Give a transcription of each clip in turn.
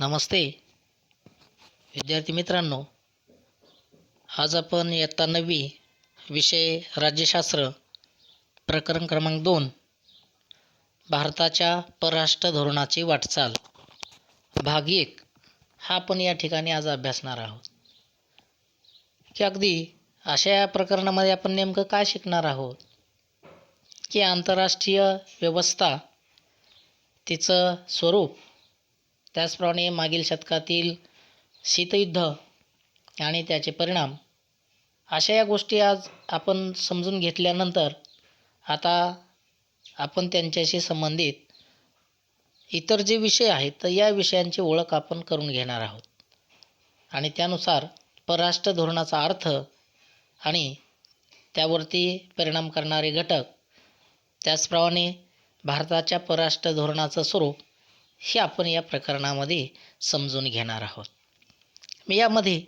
नमस्ते विद्यार्थी मित्रांनो, आज आपण इयत्ता 9वी विषय राज्यशास्त्र प्रकरण क्रमांक 2 भारताच्या परराष्ट्र धोरणाची वाटचाल भाग 1 हा आपण या ठिकाणी आज अभ्यासणार आहोत. की अगदी अशा या प्रकरणामध्ये आपण नेमकं काय शिकणार आहोत की आंतरराष्ट्रीय व्यवस्था, तिचं स्वरूप, त्याचप्रमाणे मागील शतकातील शीतयुद्ध आणि त्याचे परिणाम, अशा या गोष्टी आज आपण समजून घेतल्यानंतर आता आपण त्यांच्याशी संबंधित इतर जे विषय आहेत तर या विषयांची ओळख आपण करून घेणार आहोत आणि त्यानुसार परराष्ट्र धोरणाचा अर्थ आणि त्यावरती परिणाम करणारे घटक, त्याचप्रमाणे भारताच्या परराष्ट्र धोरणाचं स्वरूप हे आपण या प्रकरणामध्ये समजून घेणार आहोत. यामध्ये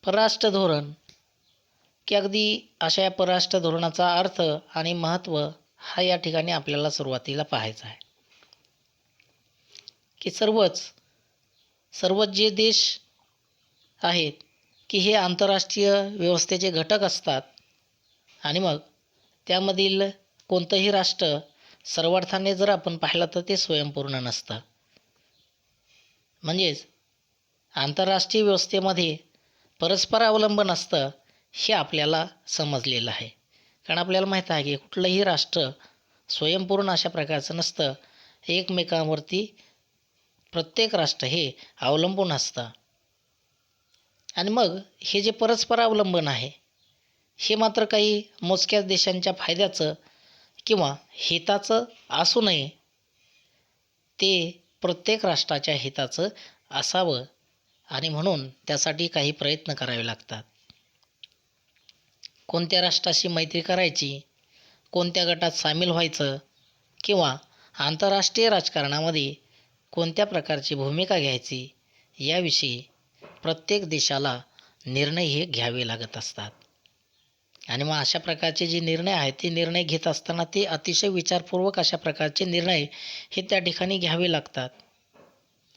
परराष्ट्र धोरण की अगदी अशा या परराष्ट्र धोरणाचा अर्थ आणि महत्त्व हा या ठिकाणी आपल्याला सुरुवातीला पाहायचा आहे. की सर्वच जे देश आहेत की हे आंतरराष्ट्रीय व्यवस्थेचे घटक असतात आणि मग त्यामधील कोणतंही राष्ट्र सर्वार्थाने जर आपण पाहिलं तर ते स्वयंपूर्ण नसतं. म्हणजेच आंतरराष्ट्रीय व्यवस्थेमध्ये परस्पर अवलंबन असतं हे आपल्याला समजलेलं आहे. कारण आपल्याला माहीत आहे की कुठलंही राष्ट्र स्वयंपूर्ण अशा प्रकारचं नसतं. एकमेकांवरती प्रत्येक राष्ट्र हे अवलंबून असतं आणि मग हे जे परस्पर अवलंबन आहे हे मात्र काही मोजक्याच देशांच्या फायद्याचं किंवा हिताचं असू नये, ते प्रत्येक राष्ट्राच्या हिताचं असावं आणि म्हणून त्यासाठी काही प्रयत्न करावे लागतात. कोणत्या राष्ट्राशी मैत्री करायची, कोणत्या गटात सामील व्हायचं किंवा आंतरराष्ट्रीय राजकारणामध्ये कोणत्या प्रकारची भूमिका घ्यायची याविषयी प्रत्येक देशाला निर्णय हे घ्यावे लागत असतात. आणि मग अशा प्रकारचे जे निर्णय आहेत ते निर्णय घेत असताना ते अतिशय विचारपूर्वक अशा प्रकारचे निर्णय हे त्या ठिकाणी घ्यावे लागतात.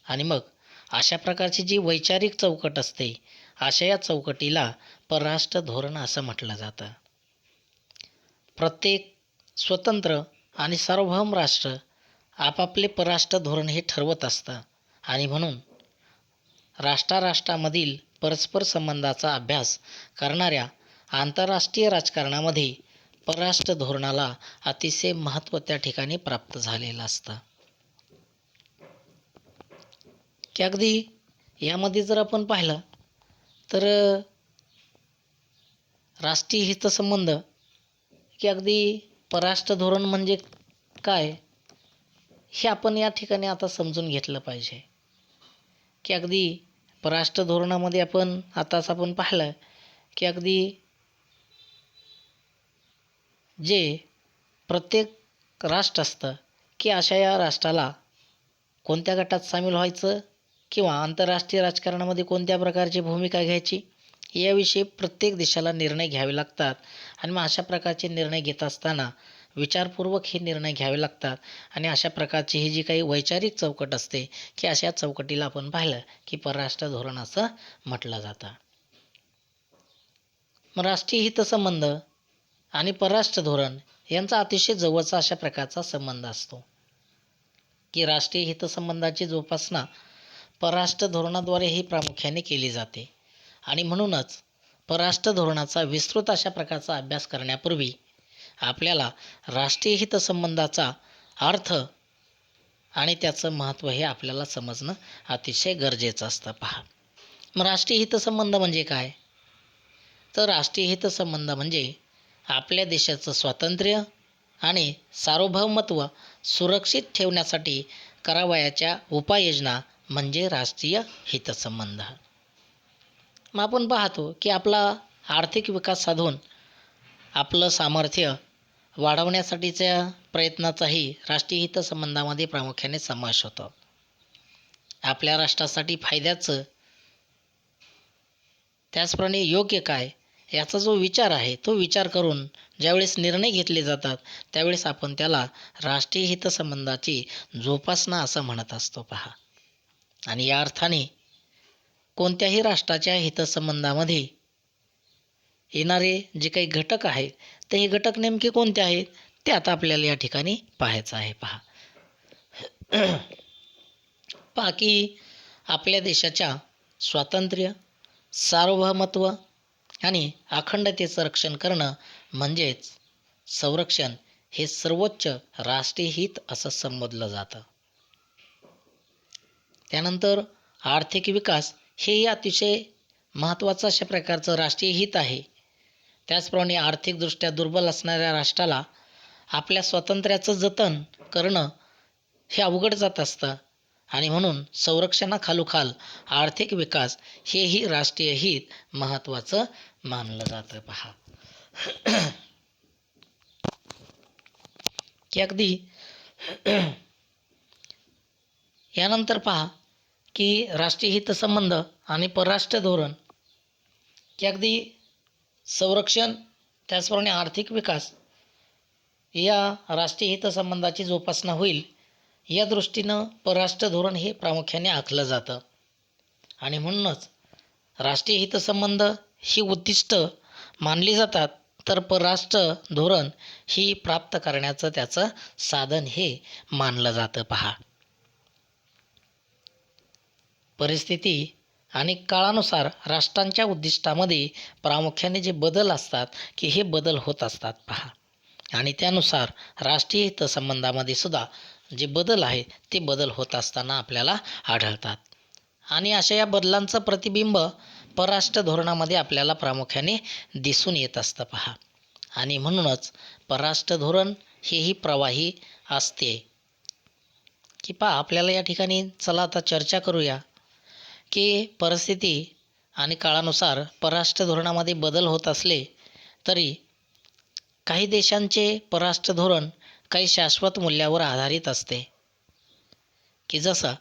आणि मग अशा प्रकारची जी वैचारिक चौकट असते अशा या चौकटीला परराष्ट्र धोरण असं म्हटलं जातं. प्रत्येक स्वतंत्र आणि सार्वभौम राष्ट्र आपापले परराष्ट्र धोरण हे ठरवत असतं आणि म्हणून राष्ट्रामधील परस्पर संबंधाचा अभ्यास करणाऱ्या आंतरराष्ट्रीय राजकारणामध्ये परराष्ट्र धोरणाला अतिशय महत्त्व त्या ठिकाणी प्राप्त झालेलं असतं. की अगदी यामध्ये जर आपण पाहिलं तर राष्ट्रीय हितसंबंध की अगदी परराष्ट्र धोरण म्हणजे काय हे आपण या ठिकाणी आता समजून घेतलं पाहिजे. की अगदी परराष्ट्र धोरणामध्ये आताच आपण पाहिलं की अगदी जे प्रत्येक राष्ट्र असतं की अशा या राष्ट्राला कोणत्या गटात सामील व्हायचं किंवा आंतरराष्ट्रीय राजकारणामध्ये कोणत्या प्रकारची भूमिका घ्यायची याविषयी प्रत्येक देशाला निर्णय घ्यावे लागतात. आणि मग अशा प्रकारचे निर्णय घेत असताना विचारपूर्वक हे निर्णय घ्यावे लागतात. आणि अशा प्रकारची ही जी काही वैचारिक चौकट असते की अशा चौकटीला आपण पाहिलं की परराष्ट्र धोरण असं म्हटलं जातं. मग राष्ट्रीय हितसंबंध आणि परराष्ट्र धोरण यांचा अतिशय जवळचा अशा प्रकारचा संबंध असतो. की राष्ट्रीय हितसंबंधाची जोपासना परराष्ट्र धोरणाद्वारे ही प्रामुख्याने केली जाते. आणि म्हणूनच परराष्ट्र धोरणाचा विस्तृत अशा प्रकारचा अभ्यास करण्यापूर्वी आपल्याला राष्ट्रीय हितसंबंधाचा अर्थ आणि त्याचं महत्त्व हे आपल्याला समजणं अतिशय गरजेचं असतं. पहा, मग राष्ट्रीय हितसंबंध म्हणजे काय? तर राष्ट्रीय हितसंबंध म्हणजे आपल्या देशाचं स्वातंत्र्य आणि सार्वभौमत्व सुरक्षित ठेवण्यासाठी करावयाच्या उपाययोजना म्हणजे राष्ट्रीय हितसंबंध. मग आपण पाहतो की आपला आर्थिक विकास साधून आपलं सामर्थ्य वाढवण्यासाठीच्या प्रयत्नाचाही राष्ट्रीय हितसंबंधामध्ये प्रामुख्याने समावेश होतो. आपल्या राष्ट्रासाठी फायद्याचं त्याचप्रमाणे योग्य काय याचा जो विचार आहे तो विचार करून ज्यावेळेस निर्णय घेतले जातात त्यावेळेस आपण त्याला राष्ट्रीय हितसंबंधाची जोपासना असं म्हणत असतो. पहा, आणि या अर्थाने कोणत्याही राष्ट्राच्या हितसंबंधामध्ये येणारे जे काही घटक आहेत ते हे घटक नेमके कोणते आहेत ते आता आपल्याला या ठिकाणी पाहायचं आहे. पहा की आपल्या देशाच्या स्वातंत्र्य, सार्वभौमत्व आणि अखंडतेचं रक्षण करणं म्हणजेच संरक्षण हे सर्वोच्च राष्ट्रीय हित असं संबोधलं जातं. त्यानंतर आर्थिक विकास हेही अतिशय महत्त्वाचं अशा प्रकारचं राष्ट्रीय हित आहे. त्याचप्रमाणे आर्थिकदृष्ट्या दुर्बल असणाऱ्या राष्ट्राला आपल्या स्वातंत्र्याचं जतन करणं हे अवघड जात असतं आणि म्हणून संरक्षणाखालोखाल आर्थिक विकास हेही राष्ट्रीय हित महत्त्वाचं मानलं जातं. पहा की अगदी यानंतर पहा की राष्ट्रीय हितसंबंध आणि परराष्ट्र धोरण की अगदी संरक्षण त्याचप्रमाणे आर्थिक विकास या राष्ट्रीय हितसंबंधाची जोपासना होईल या दृष्टीनं परराष्ट्र धोरण हे प्रामुख्याने आखलं जातं आणि म्हणूनच राष्ट्रीय हितसंबंध ही उद्दिष्ट मानली जातात तर परराष्ट्र धोरण ही प्राप्त करण्याचं त्याचं साधन हे मानलं जातं. पहा परिस्थिती आणि काळानुसार राष्ट्रांच्या उद्दिष्टामध्ये प्रामुख्याने जे बदल असतात की हे बदल होत असतात. पहा आणि त्यानुसार राष्ट्रीय हितसंबंधामध्ये सुद्धा जे बदल आहेत ते बदल होत असताना आपल्याला आढळतात आणि अशा या बदलांचं प्रतिबिंब परराष्ट्र धोरणामध्ये आपल्याला प्रामुख्याने दिसून येत असतं. पहा आणि म्हणूनच परराष्ट्र धोरण हेही प्रवाही असते. की पहा आपल्याला या ठिकाणी चला आता चर्चा करूया की परिस्थिती आणि काळानुसार परराष्ट्र धोरणामध्ये बदल होत असले तरी काही देशांचे परराष्ट्र धोरण काही शाश्वत मूल्यावर आधारित असते की जसं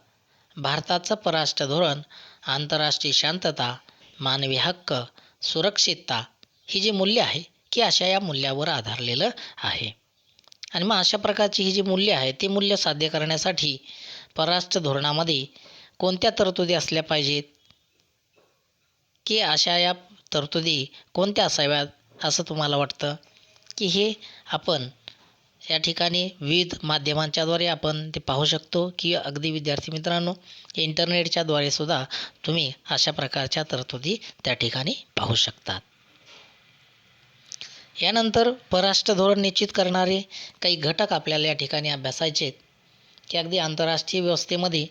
भारताचं परराष्ट्र धोरण आंतरराष्ट्रीय शांतता, मानवी हक्क, सुरक्षितता ही जी मूल्य आहे की अशा या मूल्यावर आधारलेलं आहे. आणि मग अशा प्रकारची ही जी मूल्य आहे ती मूल्य साध्य करण्यासाठी परराष्ट्र धोरणामध्ये कोणत्या तरतुदी असल्या पाहिजेत की अशा या तरतुदी कोणत्या असाव्यात असं तुम्हाला वाटतं की हे आपण या ठिकाणी विविध माध्यमांच्याद्वारे आपण ते पाहू शकतो की अगदी विद्यार्थी मित्रांनो इंटरनेटच्याद्वारे सुद्धा तुम्ही अशा प्रकारच्या तरतुदी त्या ठिकाणी पाहू शकतात. यानंतर परराष्ट्र धोरण निश्चित करणारे काही घटक आपल्याला या ठिकाणी अभ्यासायचे आहेत की अगदी आंतरराष्ट्रीय व्यवस्थेमध्ये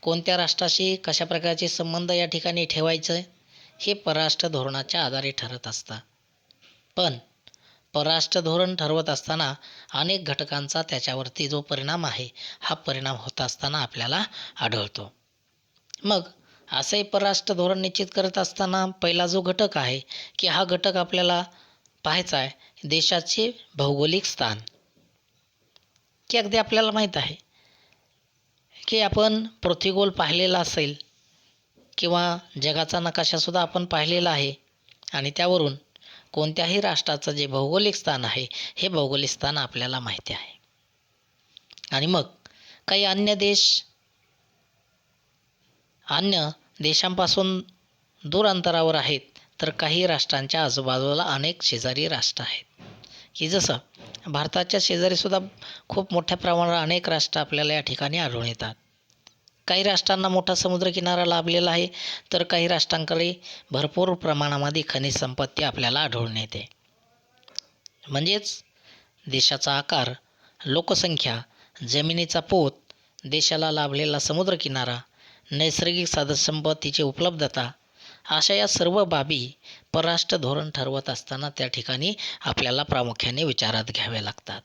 कोणत्या राष्ट्राशी कशा प्रकारचे संबंध या ठिकाणी ठेवायचं हे परराष्ट्र धोरणाच्या आधारे ठरत असतं. पण परराष्ट्र धोरण ठरवत असताना अनेक घटकांचा त्याच्यावरती जो परिणाम आहे हा परिणाम होत असताना आपल्याला आढळतो. मग असंही परराष्ट्र धोरण निश्चित करत असताना पहिला जो घटक आहे की हा घटक आपल्याला पाहायचा आहे देशाचे भौगोलिक स्थान. की अगदी आपल्याला माहीत आहे की आपण पृथ्वीगोल पाहिलेला असेल किंवा जगाचा नकाशासुद्धा आपण पाहिलेला आहे आणि त्यावरून कोणत्याही राष्ट्राचं जे भौगोलिक स्थान आहे हे भौगोलिक स्थान आपल्याला माहिती आहे. आणि मग काही अन्य देशांपासून दूर अंतरावर आहेत तर काही राष्ट्रांच्या आजूबाजूला अनेक शेजारी राष्ट्र आहेत की जसं भारताच्या शेजारीसुद्धा खूप मोठ्या प्रमाणावर अनेक राष्ट्र आपल्याला या ठिकाणी आढळून येतात. काही राष्ट्रांना मोठा समुद्रकिनारा लाभलेला आहे तर काही राष्ट्रांकडे भरपूर प्रमाणामध्ये खनिज संपत्ती आपल्याला आढळून येते. म्हणजेच देशाचा आकार, लोकसंख्या, जमिनीचा पोत, देशाला लाभलेला समुद्रकिनारा, नैसर्गिक साधनसंपत्तीची उपलब्धता अशा या सर्व बाबी परराष्ट्र धोरण ठरवत असताना त्या ठिकाणी आपल्याला प्रामुख्याने विचारात घ्याव्या लागतात.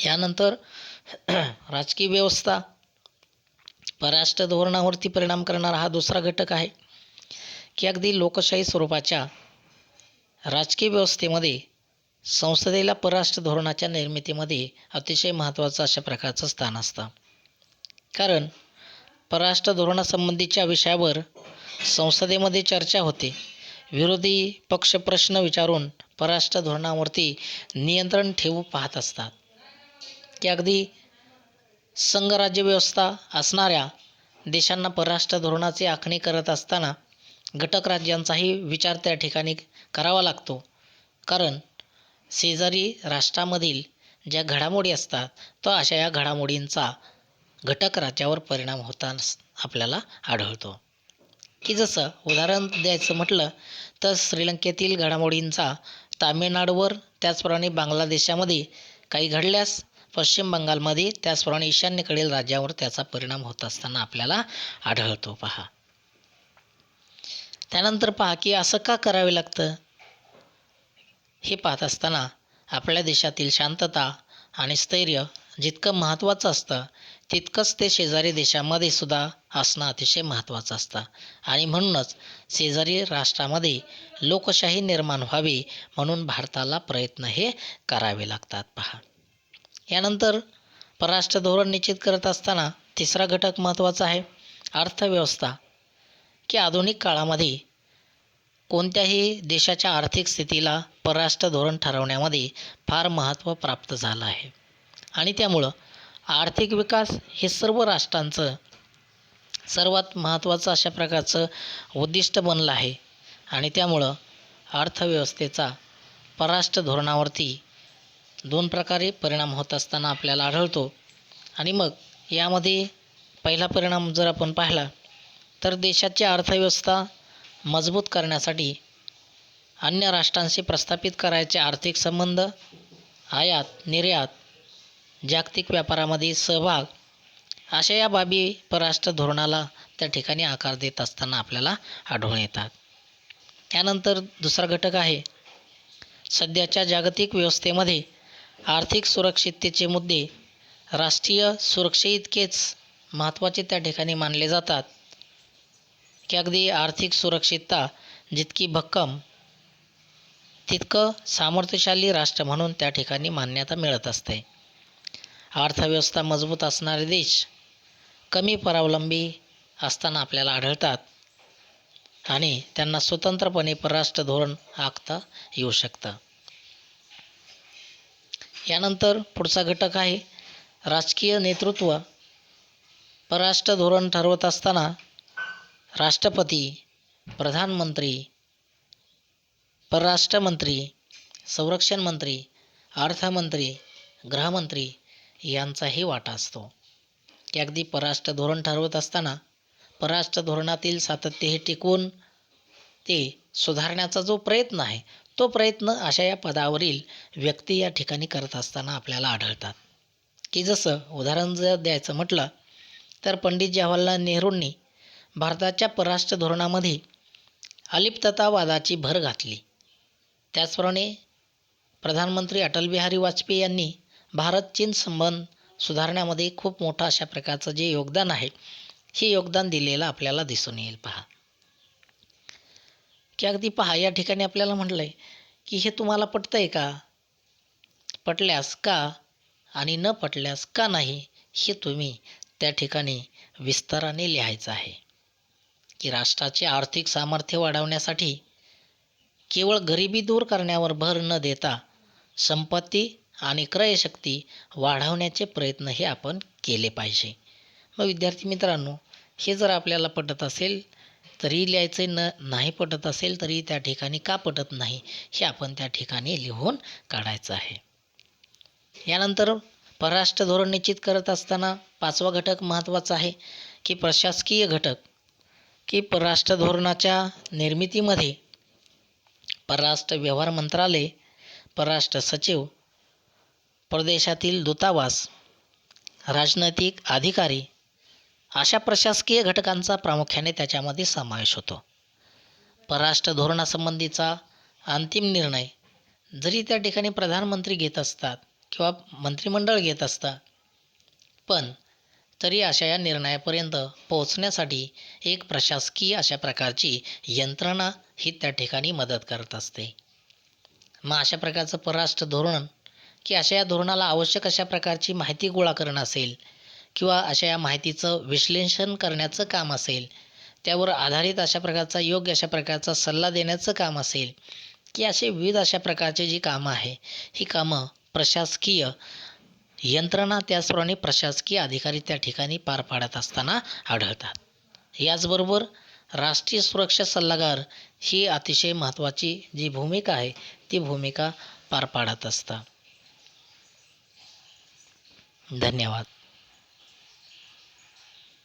यानंतर राजकीय व्यवस्था परराष्ट्र धोरणावरती परिणाम करणारा हा दुसरा घटक आहे की अगदी लोकशाही स्वरूपाच्या राजकीय व्यवस्थेमध्ये संसदेला परराष्ट्र धोरणाच्या निर्मितीमध्ये अतिशय महत्त्वाचं अशा प्रकारचं स्थान असतं. कारण परराष्ट्र धोरणासंबंधीच्या विषयावर संसदेमध्ये चर्चा होते. विरोधी पक्ष प्रश्न विचारून परराष्ट्र धोरणावरती नियंत्रण ठेवू पाहत असतात की अगदी संघराज्य व्यवस्था असणाऱ्या देशांना परराष्ट्र धोरणाची आखणी करत असताना घटक राज्यांचाही विचार त्या ठिकाणी करावा लागतो. कारण शेजारी राष्ट्रामधील ज्या घडामोडी असतात तर अशा या घडामोडींचा घटक राज्यावर परिणाम होताना आपल्याला आढळतो. की जसं उदाहरण द्यायचं म्हटलं तर श्रीलंकेतील घडामोडींचा तामिळनाडूवर, त्याचप्रमाणे बांगलादेशामध्ये काही घडल्यास पश्चिम बंगालमध्ये, त्याचप्रमाणे ईशान्येकडील राज्यावर त्याचा परिणाम होत असताना आपल्याला आढळतो. पहा, त्यानंतर पहा की असं का करावे लागतं. हे पाहत असताना आपल्या देशातील शांतता आणि स्थैर्य जितकं महत्त्वाचं असतं तितकंच ते शेजारी देशामध्ये सुद्धा असणं अतिशय महत्त्वाचं असतं. आणि म्हणूनच शेजारी राष्ट्रामध्ये लोकशाही निर्माण व्हावी म्हणून भारताला प्रयत्न हे करावे लागतात. पहा, यानंतर परराष्ट्र धोरण निश्चित करत असताना तिसरा घटक महत्त्वाचा आहे अर्थव्यवस्था. की आधुनिक काळामध्ये कोणत्याही देशाच्या आर्थिक स्थितीला परराष्ट्र धोरण ठरवण्यामध्ये फार महत्त्व प्राप्त झालं आहे. आणि त्यामुळं आर्थिक विकास हे सर्व राष्ट्रांचं सर्वात महत्त्वाचं अशा प्रकारचं उद्दिष्ट बनलं आहे. आणि त्यामुळं अर्थव्यवस्थेचा परराष्ट्र धोरणावरती दोन प्रकारे परिणाम होत असताना आपल्याला आढळतो. आणि मग यामध्ये पहिला परिणाम जर आपण पाहिला तर देशाची अर्थव्यवस्था मजबूत करण्यासाठी अन्य राष्ट्रांशी प्रस्थापित करायचे आर्थिक संबंध, आयात निर्यात, जागतिक व्यापारामध्ये सहभाग अशा या बाबी परराष्ट्र धोरणाला त्या ठिकाणी आकार देत असताना आपल्याला आढळून येतात. त्यानंतर दुसरा घटक आहे सध्याच्या जागतिक व्यवस्थेमध्ये आर्थिक सुरक्षिततेचे मुद्दे राष्ट्रीय सुरक्षेइतकेच महत्त्वाचे त्या ठिकाणी मानले जातात. की अगदी आर्थिक सुरक्षितता जितकी भक्कम तितकं सामर्थ्यशाली राष्ट्र म्हणून त्या ठिकाणी मान्यता मिळत असते. अर्थव्यवस्था मजबूत असणारे देश कमी परावलंबी असताना आपल्याला आढळतात आणि त्यांना स्वतंत्रपणे परराष्ट्र धोरण आखता येऊ शकतं. यानंतर पुढचा घटक आहे राजकीय नेतृत्व. परराष्ट्र धोरण ठरवत असताना राष्ट्रपती, प्रधानमंत्री, परराष्ट्र मंत्री, संरक्षण मंत्री, अर्थमंत्री, गृहमंत्री यांचाही वाटा असतो. की अगदी परराष्ट्र धोरण ठरवत असताना परराष्ट्र धोरणातील सातत्य हे टिकवून ते सुधारण्याचा जो प्रयत्न आहे तो प्रयत्न अशा या पदावरील व्यक्ती या ठिकाणी करत असताना आपल्याला आढळतात. की जसं उदाहरण जर द्यायचं म्हटलं तर पंडित जवाहरलाल नेहरूंनी भारताच्या परराष्ट्र धोरणामध्ये अलिप्ततावादाची भर घातली. त्याचप्रमाणे प्रधानमंत्री अटल बिहारी वाजपेयी यांनी भारत चीन संबंध सुधारण्यामध्ये खूप मोठं अशा प्रकारचं जे योगदान आहे हे योगदान दिलेलं आपल्याला दिसून येईल. पहा की अगदी पहा या ठिकाणी आपल्याला म्हटलं आहे की हे तुम्हाला पटतंय का, पटल्यास का आणि न पटल्यास का नाही हे तुम्ही त्या ठिकाणी विस्ताराने लिहायचं आहे. की राष्ट्राचे आर्थिक सामर्थ्य वाढवण्यासाठी केवळ गरिबी दूर करण्यावर भर न देता संपत्ती आणि क्रयशक्ती वाढवण्याचे प्रयत्न हे आपण केले पाहिजे. मग विद्यार्थी मित्रांनो, हे जर आपल्याला पटत असेल तरी लिहायचे, नाही पटत असेल तरी त्या ठिकाणी का पटत नाही हे आपण त्या ठिकाणी लिहून काढायचं आहे. यानंतर परराष्ट्र धोरण निश्चित करत असताना पाचवा घटक महत्त्वाचा आहे की प्रशासकीय घटक. की परराष्ट्र धोरणाच्या निर्मितीमध्ये परराष्ट्र व्यवहार मंत्रालय, परराष्ट्र सचिव, परदेशातील दूतावास, राजनैतिक अधिकारी अशा प्रशासकीय घटकांचा प्रामुख्याने त्याच्यामध्ये समावेश होतो. परराष्ट्र धोरणासंबंधीचा अंतिम निर्णय जरी त्या ठिकाणी प्रधानमंत्री घेत असतात किंवा मंत्रिमंडळ घेत असतात, पण तरी अशा या निर्णयापर्यंत पोहोचण्यासाठी एक प्रशासकीय अशा प्रकारची यंत्रणा ही त्या ठिकाणी मदत करत असते. मग अशा प्रकारचं परराष्ट्र धोरण की अशा या धोरणाला आवश्यक अशा प्रकारची माहिती गोळा करणं असेल किंवा अशा या माहितीचं विश्लेषण करण्याचं काम असेल, त्यावर आधारित अशा प्रकारचा योग्य अशा प्रकारचा सल्ला देण्याचं काम असेल, की असे विविध अशा प्रकारचे जी कामं आहे ही कामं प्रशासकीय यंत्रणा त्याचप्रमाणे प्रशासकीय अधिकारी त्या ठिकाणी पार पाडत असताना आढळतात. याचबरोबर राष्ट्रीय सुरक्षा सल्लागार ही अतिशय महत्त्वाची जी भूमिका आहे ती भूमिका पार पाडत असतात. धन्यवाद.